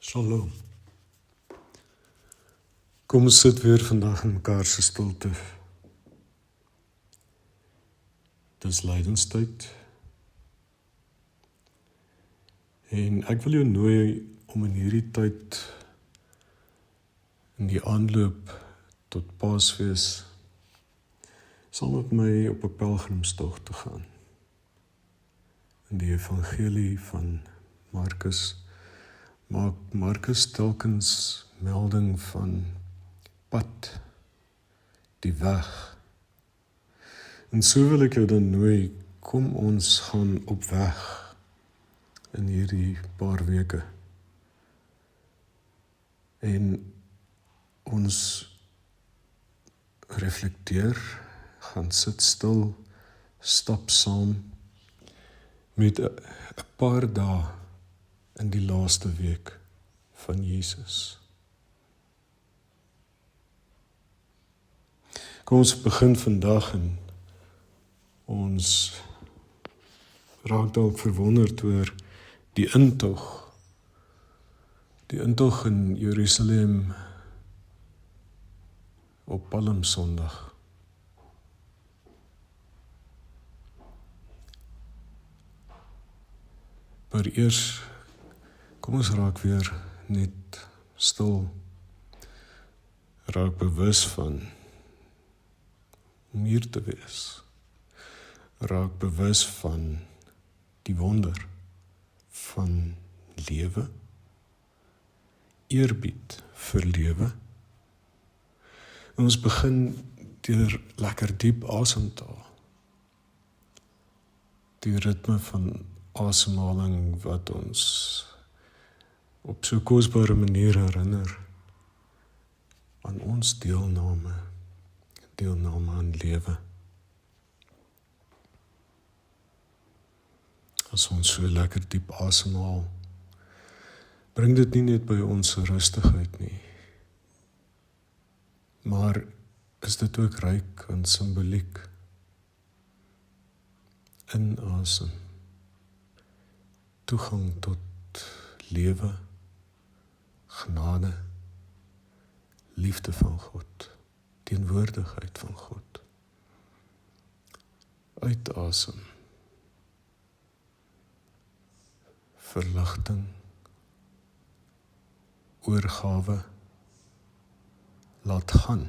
Shalom. Kom ons sit weer vandag in mekaar se stilte. Dis lydenstyd. En ek wil jou nooi om in hierdie tyd, in die aanloop tot Paasfees, saam met my op 'n pelgrimstog te gaan. In die evangelie van Markus maak Markus telkens melding van pad, die weg. En so wil ek jou dan nooi, kom ons gaan op weg in hierdie paar weke. En ons reflekteer, gaan sit stil, stap saam met 'n paar dae in die laaste week van Jesus. Kom ons begin vandag en ons raak dalk verwonderd oor die intog. Die intog in Jerusalem op Palmsondag. Maar eers, kom ons raak weer net stil, raak bewus van om hier te wees, raak bewus van die wonder van lewe, eerbied vir lewe. En ons begin deur lekker diep asem te haal, die ritme van asemhaling wat ons op so kosbare manier herinner aan ons deelname aan lewe. As ons so lekker diep asemhaal, bring dit nie net by ons rustigheid nie, maar is dit ook ryk aan simboliek. Inasem, toegang tot lewe, genade, liefde van God, teenwoordigheid van God. Uitasem, verligting, oorgawe, laat gaan.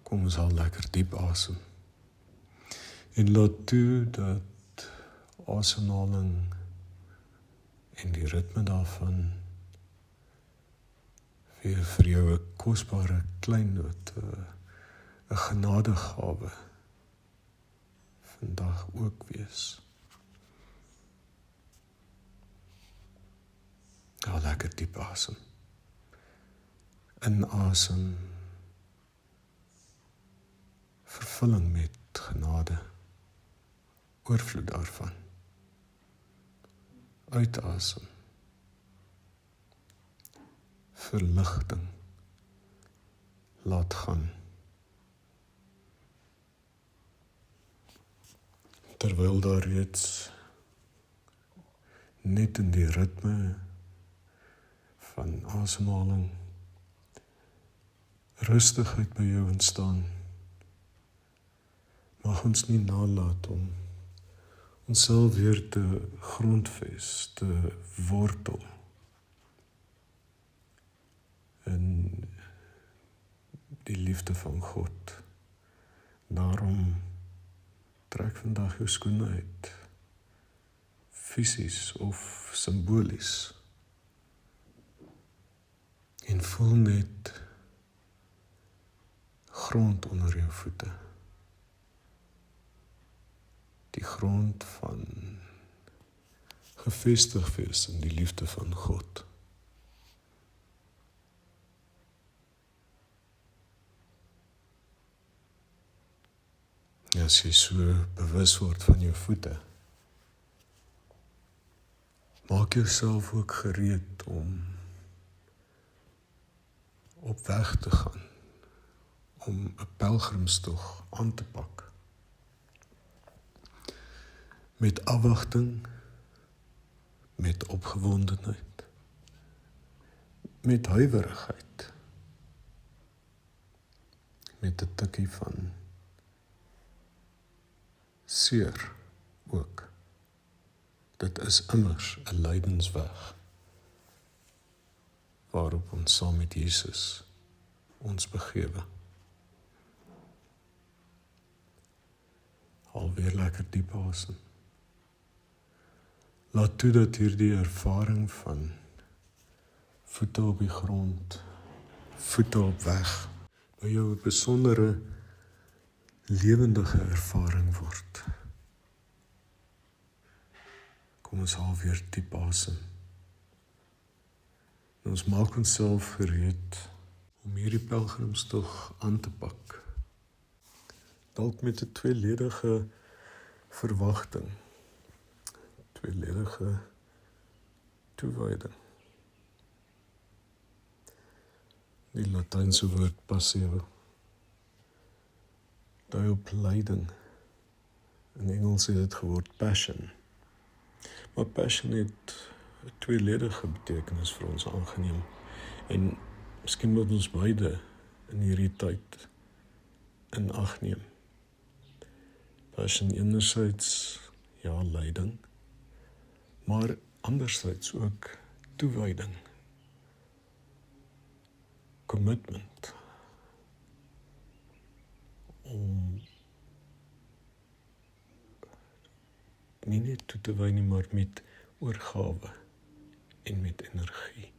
Kom ons haal lekker diep asem. En laat toe dat asemhaling en die ritme daarvan weer vir jou 'n kosbare kleinnoot, 'n genadegawe vandag ook wees. Haal lekker diep asem. Inasem, vervulling met genade, oorvloed daarvan. Uitasem, verligting, laat gaan. Terwyl daar reeds net in die ritme van asemhaling rustigheid by jou ontstaan, mag ons nie nalat om onsself weer te grondves, te wortel in die liefde van God. Daarom trek vandag jou skoene uit, fisies of simbolies, en voel net grond onder jou voete. Die grond van gevestig wees in die liefde van God. As jy so bewus word van jou voete, maak jouself ook gereed om op weg te gaan, om 'n pelgrimstog aan te pak. met afwagting, met opgewondenheid, met huiwerigheid, met 'n tikkie van seer ook. Dit is immers 'n lydensweg waarop ons saam met Jesus ons begewe. Alweer lekker diep asem. Laat toe dat hierdie ervaring van voete op die grond, voete op weg, by jou 'n besondere lewendige ervaring word. Kom ons haal weer diep asem. En ons maak onsself gereed om hierdie pelgrimstog aan te pak. Dalk met 'n tweeledige verwagting, tweeledige toewyding. Die Latynse woord passio dui op lyding. In Engels het dit geword passion. Maar passion het 'n tweeledige betekenis vir ons aangeneem. En miskien moet ons beide in hierdie tyd in ag neem. Passion enerzijds, ja, lyding, maar anderzijds ook toewyding, commitment, om nie net toe te wy nie, maar met oorgawe en met energie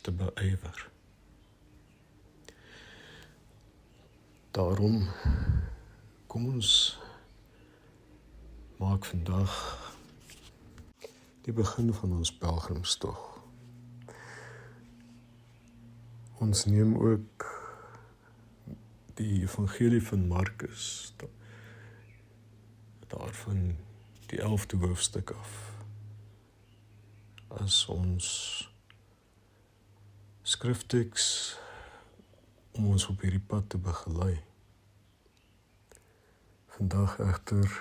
te beywer. Daarom, kom ons maak vandag die begin van ons pelgrimstog. Ons neem ook die evangelie van Markus, daarvan die 11de hoofstuk af, as ons skrifteks om ons op hierdie pad te begelei. Vandag egter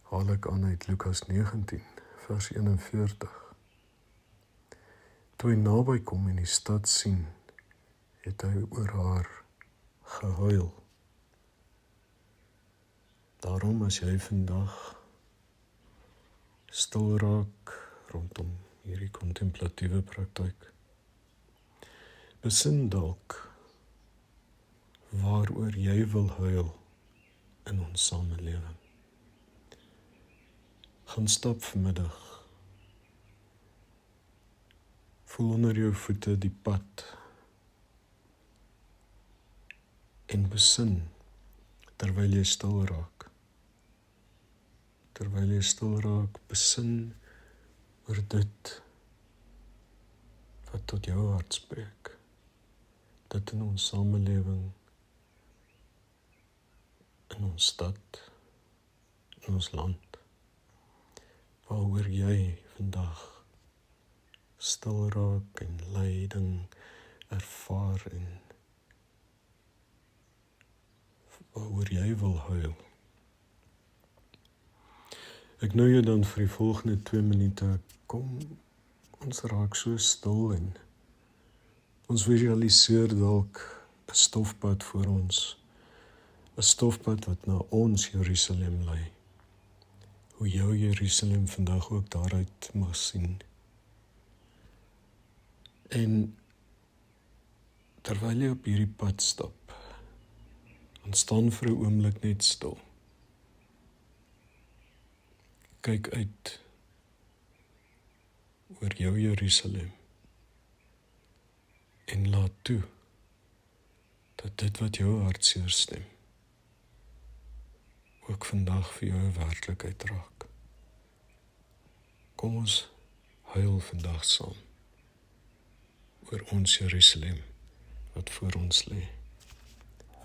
haal ek aan uit Lukas 19, vers 41. Toe hy naby kom en die stad sien, het hy oor haar gehuil. Daarom as jy vandag stil raak rondom hierdie kontemplatiewe praktyk, besin dalk waaroor jy wil huil in ons samelewing. Gaan stap vanmiddag. Voel onder jou voete die pad en besin terwyl jy stil raak. Terwyl jy stil raak, besin oor dit wat tot jou hart spreek. Dit in ons samelewing, in ons stad, in ons land, waaroor jy vandag stil raak en lyding ervaar en waaroor jy wil huil. Ek nou jou dan vir die volgende 2 minute, kom ons raak so stil en ons visualiseer dalk 'n stofpad voor ons, 'n stofpad wat na ons Jerusalem lei. Hoe jou Jerusalem vandag ook daaruit mag sien. En terwyl jy op hierdie pad stap, dan staan vir 'n oomblik net stil. Kyk uit oor jou Jerusalem en laat toe dat dit wat jou hartseer stem ook vandag vir jou 'n werklikheid raak. Kom ons huil vandag saam oor ons Jerusalem wat voor ons lê.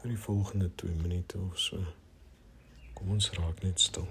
Vir die volgende 2 minute of so. Kom ons raak net stil.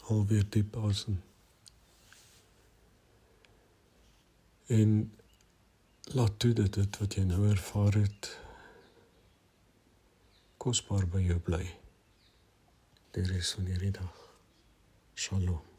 Haal weer diep asem. En laat toe dat dit wat jy nou ervaar het, kosbaar by jou bly. Die res van hierdie dag. Shalom.